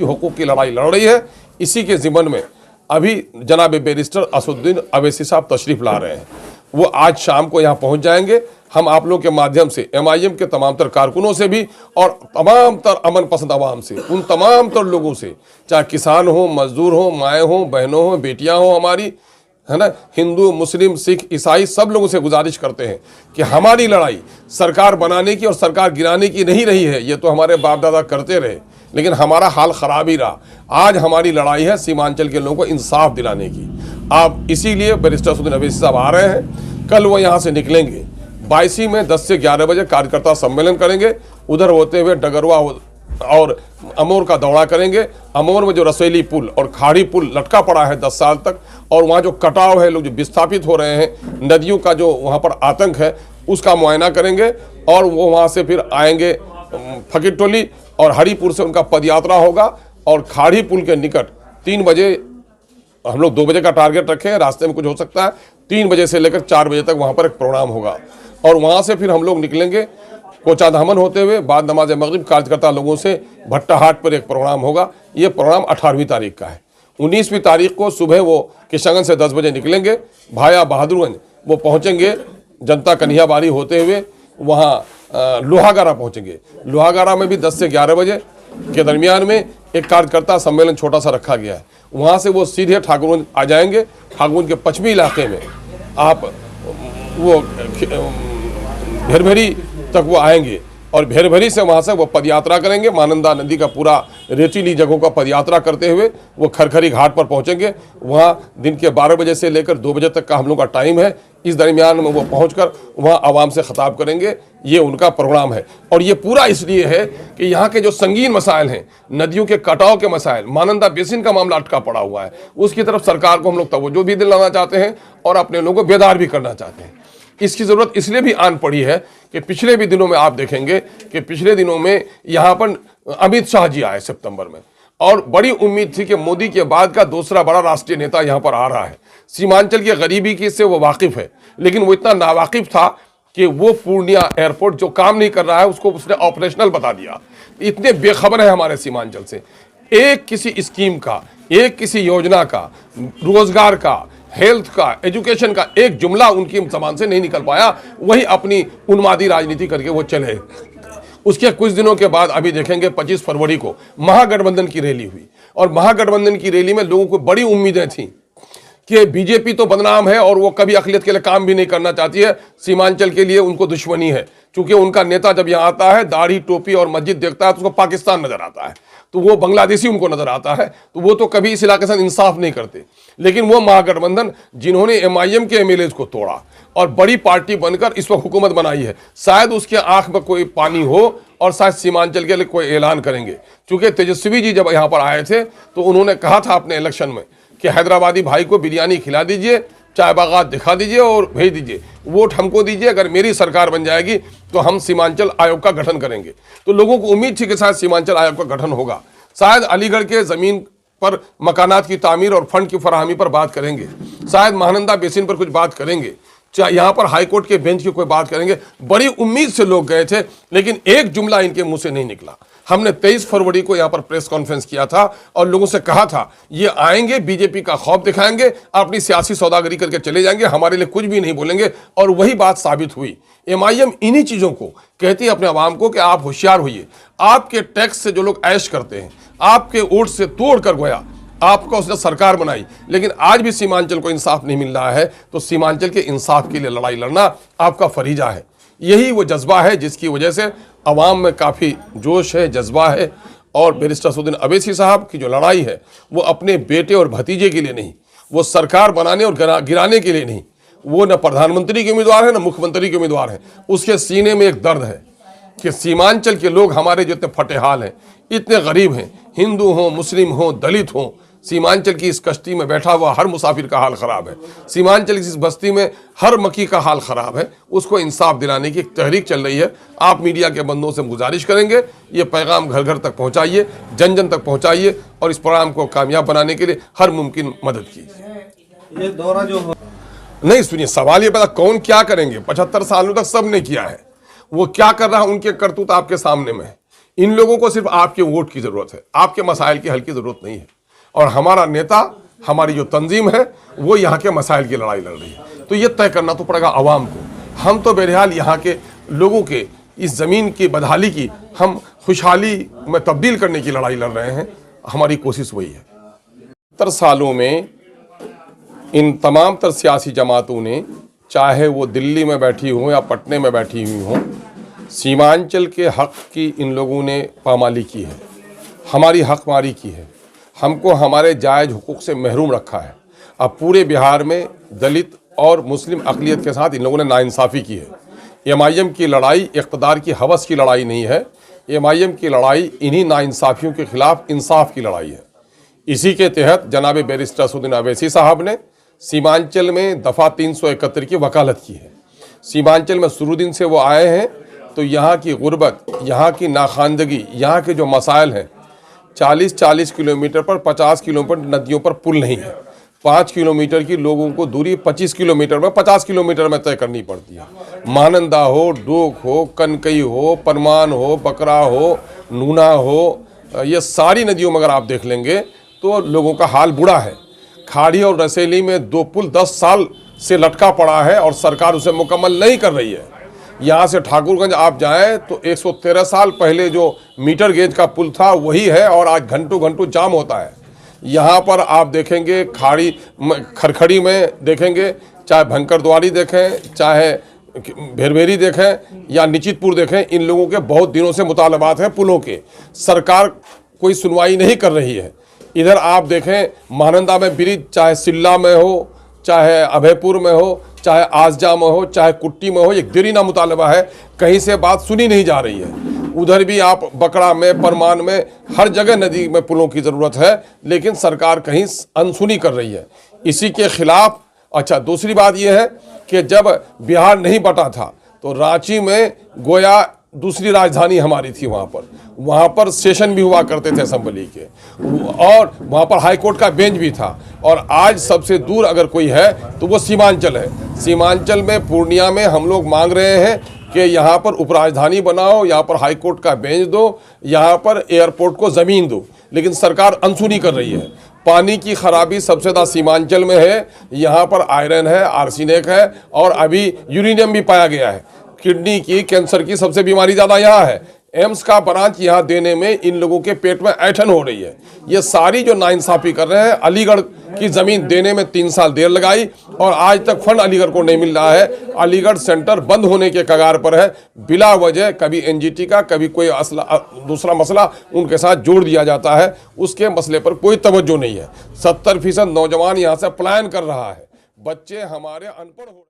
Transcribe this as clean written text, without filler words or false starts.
हुकूक की लड़ाई लड़ रही है। इसी के ज़िम्मन में अभी जनाब बैरिस्टर असदुद्दीन अवैसी साहब तशरीफ़ ला रहे हैं। वो आज शाम को यहाँ पहुँच जाएंगे। हम आप लोग के माध्यम से MIM के तमाम तर कारकुनों से भी और तमाम तर अमन पसंद आवाम से, उन तमाम तर लोगों से, चाहे किसान हो, मजदूर हो, माएँ हों, बहनों हों, बेटियाँ हों हमारी, है ना, हिंदू, मुस्लिम, सिख, ईसाई, सब लोगों से गुजारिश करते हैं कि हमारी लड़ाई सरकार बनाने की और सरकार गिराने की नहीं रही है। ये तो हमारे बाप दादा करते रहे, लेकिन हमारा हाल ख़राब ही रहा। आज हमारी लड़ाई है सीमांचल के लोगों को इंसाफ दिलाने की। आप इसीलिए बैरिस्टर असदुद्दीन अवैसी साहब आ रहे हैं। कल वो यहाँ से निकलेंगे 22 में 10 से 11 बजे कार्यकर्ता सम्मेलन करेंगे। उधर होते हुए डगरवा और अमोर का दौरा करेंगे। अमोर में जो रसोली पुल और खाड़ी पुल लटका पड़ा है 10 साल तक, और वहाँ जो कटाव है, लोग जो विस्थापित हो रहे हैं, नदियों का जो वहाँ पर आतंक है, उसका मुआयना करेंगे। और वो वहाँ से फिर आएंगे फकीरटोली और हरिपुर से उनका पदयात्रा होगा। और खाड़ी पुल के निकट 3 बजे, हम लोग 2 बजे का टारगेट रखे हैं, रास्ते में कुछ हो सकता है, 3 बजे से लेकर 4 बजे तक वहाँ पर एक प्रोग्राम होगा। और वहाँ से फिर हम लोग निकलेंगे कोचा धामन होते हुए, बाद नमाज मगरिब कार्यकर्ता लोगों से भट्टाहाट पर एक प्रोग्राम होगा। ये प्रोग्राम 18वीं तारीख का है। 19वीं तारीख को सुबह वो किशनगंज से 10 बजे निकलेंगे, भाया बहादुरगंज वो पहुँचेंगे, जनता कन्हैयाबाड़ी होते हुए वहाँ लोहागारा पहुँचेंगे। लोहागारा में भी 10 से 11 बजे के दरमियान में एक कार्यकर्ता सम्मेलन छोटा सा रखा गया है। वहाँ से वो सीधे ठाकुरगंज आ जाएंगे। ठाकुरगंज के पश्चिमी इलाके में आप वो भेरभेरी तक वो आएंगे और भेरभेरी से वहाँ से वो पदयात्रा करेंगे। महानंदा नदी का पूरा रेतीली जगहों का पदयात्रा करते हुए वो खरखरी घाट पर पहुँचेंगे। वहाँ दिन के 12 बजे से लेकर 2 बजे तक का हम लोग का टाइम है। इस दरमियान में वो पहुंचकर वहाँ आवाम से खिताब करेंगे। ये उनका प्रोग्राम है। और ये पूरा इसलिए है कि यहाँ के जो संगीन मसाइल हैं, नदियों के कटाव के मसाइल, महानंदा बेसिन का मामला अटका पड़ा हुआ है, उसकी तरफ सरकार को हम लोग तवज्जो भी दिलाना चाहते हैं और अपने लोगों को बेदार भी करना चाहते हैं। इसकी ज़रूरत इसलिए भी आन पड़ी है कि पिछले भी दिनों में आप देखेंगे कि पिछले दिनों में यहाँ पर अमित शाह जी आए सितंबर में, और बड़ी उम्मीद थी कि मोदी के बाद का दूसरा बड़ा राष्ट्रीय नेता यहाँ पर आ रहा है। सीमांचल की गरीबी की से वो वाकिफ़ है, लेकिन वो इतना नावाकिफ़ था कि वो पूर्णिया एयरपोर्ट जो काम नहीं कर रहा है उसको उसने ऑपरेशनल बता दिया। इतने बेखबर है हमारे सीमांचल से। एक किसी स्कीम का, एक किसी योजना का, रोजगार का, हेल्थ का, एजुकेशन का एक जुमला उनकी जबान से नहीं निकल पाया। वही अपनी उन्मादी राजनीति करके वो चले। उसके कुछ दिनों के बाद अभी देखेंगे 25 फरवरी को महागठबंधन की रैली हुई, और महागठबंधन की रैली में लोगों को बड़ी उम्मीदें थी कि बीजेपी तो बदनाम है और वो कभी अक़लियत के लिए काम भी नहीं करना चाहती है, सीमांचल के लिए उनको दुश्मनी है, क्योंकि उनका नेता जब यहाँ आता है दाढ़ी टोपी और मस्जिद देखता है तो उसको पाकिस्तान नजर आता है, तो वो बांग्लादेशी उनको नजर आता है, तो वो तो कभी इस इलाके से इंसाफ नहीं करते। लेकिन वो महागठबंधन जिन्होंने MIM के MLAs को तोड़ा और बड़ी पार्टी बनकर इस वक्त हुकूमत बनाई है, शायद उसके आंख में कोई पानी हो और शायद सीमांचल के लिए कोई ऐलान करेंगे। क्योंकि तेजस्वी जी जब यहाँ पर आए थे तो उन्होंने कहा था अपने इलेक्शन में कि हैदराबादी भाई को बिरयानी खिला दीजिए, चाय बागात दिखा दीजिए और भेज दीजिए, वोट हमको दीजिए, अगर मेरी सरकार बन जाएगी तो हम सीमांचल आयोग का गठन करेंगे। तो लोगों को उम्मीद थी कि शायद सीमांचल आयोग का गठन होगा, शायद अलीगढ़ के ज़मीन पर मकानात की तामीर और फंड की फराहमी पर बात करेंगे, शायद महानंदा बेसिन पर कुछ बात करेंगे, चाहे यहाँ पर हाईकोर्ट के बेंच की कोई बात करेंगे। बड़ी उम्मीद से लोग गए थे, लेकिन एक जुमला इनके मुंह से नहीं निकला। हमने 23 फरवरी को यहाँ पर प्रेस कॉन्फ्रेंस किया था और लोगों से कहा था ये आएंगे, बीजेपी का खौफ दिखाएंगे, अपनी सियासी सौदागरी करके चले जाएंगे, हमारे लिए कुछ भी नहीं बोलेंगे। और वही बात साबित हुई। MIM इन्हीं चीज़ों को कहती है अपने आवाम को कि आप होशियार होइए। आपके टैक्स से जो लोग ऐश करते हैं, आपके वोट से तोड़ कर गोया, आपका उसने सरकार बनाई, लेकिन आज भी सीमांचल को इंसाफ नहीं मिल रहा है। तो सीमांचल के इंसाफ के लिए लड़ाई लड़ना आपका फरीजा है। यही वो जज्बा है जिसकी वजह से अवाम में काफ़ी जोश है, जज्बा है। और बैरिस्टर असदुद्दीन अवैसी साहब की जो लड़ाई है वो अपने बेटे और भतीजे के लिए नहीं, वो सरकार बनाने और गिराने के लिए नहीं। वो न प्रधानमंत्री के उम्मीदवार है न मुख्यमंत्री के उम्मीदवार हैं। उसके सीने में एक दर्द है कि सीमांचल के लोग हमारे जो इतने फटेहाल हैं, इतने गरीब हैं, हिंदू हों, मुस्लिम हों, दलित हों, सीमांचल की इस कश्ती में बैठा हुआ हर मुसाफिर का हाल ख़राब है। सीमांचल की इस बस्ती में हर मक्की का हाल ख़राब है। उसको इंसाफ दिलाने की एक तहरीक चल रही है। आप मीडिया के बंदों से गुजारिश करेंगे ये पैगाम घर घर तक पहुँचाइए, जन जन तक पहुँचाइए और इस प्रोग्राम को कामयाब बनाने के लिए हर मुमकिन मदद कीजिए। ये दौरा जो नहीं, सुनिए, सवाल ये पता कौन क्या करेंगे। 75 सालों तक सब ने किया है, वो क्या कर रहा है उनके करतूत आपके सामने में है। इन लोगों को सिर्फ आपके वोट की ज़रूरत है, आपके मसाइल की हल की ज़रूरत नहीं है। और हमारा नेता, हमारी जो तंजीम है, वो यहाँ के मसाइल की लड़ाई लड़ रही है। तो ये तय करना तो पड़ेगा आवाम को। हम तो बहरहाल यहाँ के लोगों के इस ज़मीन की बदहाली की, हम खुशहाली में तब्दील करने की लड़ाई लड़ रहे हैं। हमारी कोशिश वही है। 70 सालों में इन तमाम तर सियासी जमातों ने, चाहे वो दिल्ली में बैठी हों या पटने में बैठी हुई हों, सीमांचल के हक़ की इन लोगों ने पामाली की है, हमारी हक़मारी की है, हमको हमारे जायज़ हुकूक़ से महरूम रखा है। अब पूरे बिहार में दलित और मुस्लिम अक़लियत के साथ इन लोगों ने नाइंसाफ़ी की है। MIM की लड़ाई इक़्तिदार की हवस की लड़ाई नहीं है। MIM की लड़ाई इन्हीं नाइंसाफ़ियों के ख़िलाफ़ इंसाफ की लड़ाई है। इसी के तहत जनाब बैरिस्टर असदुद्दीन अवैसी साहब ने सीमांचल में दफ़ा 371 की वकालत की है। सीमांचल में शुरू दिन से वो आए हैं, तो यहाँ की गुर्बत, यहाँ की नाखानदगी, यहाँ के जो मसाइल हैं, 40-40 किलोमीटर पर 50 किलोमीटर नदियों पर पुल नहीं है। 5 किलोमीटर की लोगों को दूरी 25 किलोमीटर में, 50 किलोमीटर में तय करनी पड़ती है। मानंदा हो, डोक हो, कनकई हो, परमान हो, बकरा हो, नूना हो, ये सारी नदियों में अगर आप देख लेंगे तो लोगों का हाल बुरा है। खाड़ी और रसेली में 2 पुल 10 साल से लटका पड़ा है और सरकार उसे मुकम्मल नहीं कर रही है। यहाँ से ठाकुरगंज आप जाएं तो 113 साल पहले जो मीटर गेज का पुल था वही है और आज घंटों घंटों जाम होता है। यहाँ पर आप देखेंगे खाड़ी खरखड़ी में देखेंगे, चाहे भंकरद्वारी देखें, चाहे भेरभेरी देखें या निचितपुर देखें, इन लोगों के बहुत दिनों से मुतालबात हैं पुलों के। सरकार कोई सुनवाई नहीं कर रही है। इधर आप देखें महानंदा में ब्रिज, चाहे सिल्ला में हो, चाहे अभयपुर में हो, चाहे आजजा में हो, चाहे कुट्टी में हो, एक देरीना मुतालबा है, कहीं से बात सुनी नहीं जा रही है। उधर भी आप बकरा में, परमान में, हर जगह नदी में पुलों की ज़रूरत है, लेकिन सरकार कहीं अनसुनी कर रही है। इसी के खिलाफ अच्छा दूसरी बात यह है कि जब बिहार नहीं बटा था तो रांची में गोया दूसरी राजधानी हमारी थी। वहाँ पर सेशन भी हुआ करते थे असेंबली के, और वहाँ पर हाई कोर्ट का बेंच भी था। और आज सबसे दूर अगर कोई है तो वो सीमांचल है। सीमांचल में पूर्णिया में हम लोग मांग रहे हैं कि यहाँ पर उपराजधानी बनाओ, यहाँ पर हाई कोर्ट का बेंच दो, यहाँ पर एयरपोर्ट को ज़मीन दो, लेकिन सरकार अनसुनी कर रही है। पानी की खराबी सबसे ज़्यादा सीमांचल में है। यहाँ पर आयरन है, आर्सेनिक है और अभी यूरेनियम भी पाया गया है। किडनी की, कैंसर की सबसे बीमारी ज़्यादा यहाँ है। एम्स का ब्रांच यहाँ देने में इन लोगों के पेट में ऐंठन हो रही है। ये सारी जो नाइंसाफ़ी कर रहे हैं, अलीगढ़ की ज़मीन देने में 3 साल देर लगाई और आज तक फंड अलीगढ़ को नहीं मिल रहा है। अलीगढ़ सेंटर बंद होने के कगार पर है। बिला वजह कभी NGT का, कभी कोई दूसरा मसला उनके साथ जोड़ दिया जाता है। उसके मसले पर कोई तवज्जो नहीं है। 70% नौजवान यहाँ से पलायन कर रहा है। बच्चे हमारे अनपढ़ हो